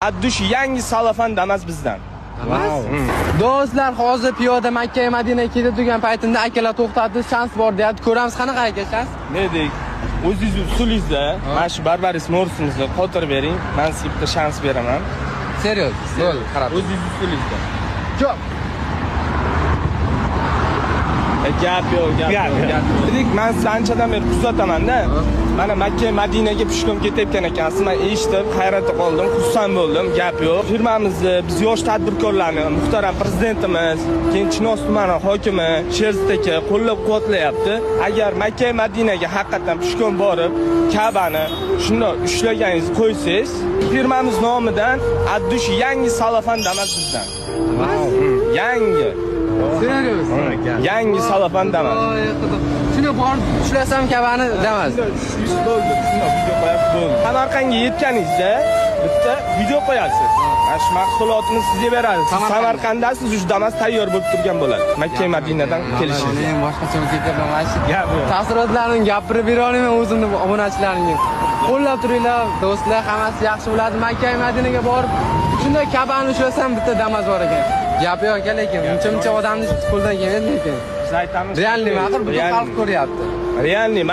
Addush yangi salafan damas bizdan. Wow. Do'stlar, hozir piyoda Makka va Madinaga ketadigan paytimda akalar to'xtatdi, shans bor deyapti. Ko'ramiz qanaqa aka shans? Ne dedik? O'zingiz usulingizda, mana shu barbaris mo'rsingizni qotirib bering, men sizga bitta shans beraman. Serios. Bo'l, qarab. O'zingiz usulingizda. Ko'p. Gap yo'q. Dedik, men sizni anchadan beri kuzataman-da. Mana Makka va Madinaga pushkum ketayotgan ekansiz. Men eshitib, hayratda qoldim, xursand bo'ldim. Gap yo'q. Firmamizni, biz yosh tadbirkorlarni muhtaram prezidentimiz, keyin Chinoz tumani hokimi Sherzod aka qo'llab-quvvatlayapti. Agar Makka va Madinaga haqiqatan pushkum borib, Ka'bani shunday ushlaganingiz qo'ysangiz, firmamiz nomidan Addush yangi salafan damas bizdan. Yangi. Serios. Yangi salafan damas. Shuni borib ushlasam Ka'bani damas. Video qo'yib bo'ldi. Samarqandga yetganingizda bitta video qo'yasiz. Mana shu mahsulotni sizga beradi. Samarqanddasiz, uch damas tayyor bo'lib turgan bo'ladi. Makka va Madinadan kelishingiz. Men boshqacha ketaman. Mana shu taassurotlarni gapirib bera olmayman o'zimni obunachilarimga. Qo'llab turinglar, do'stlar, hammasi yaxshi bo'ladi. Makka va Madinaga borib, shunday Ka'bani ushlasam bitta damas bor ekan. Gap yo'q ekan, lekin uncha odamni qo'ldan kelmaydi lekin. Biz aytamiz. Realniy, axir butun xalq ko'ryapti. Realniy.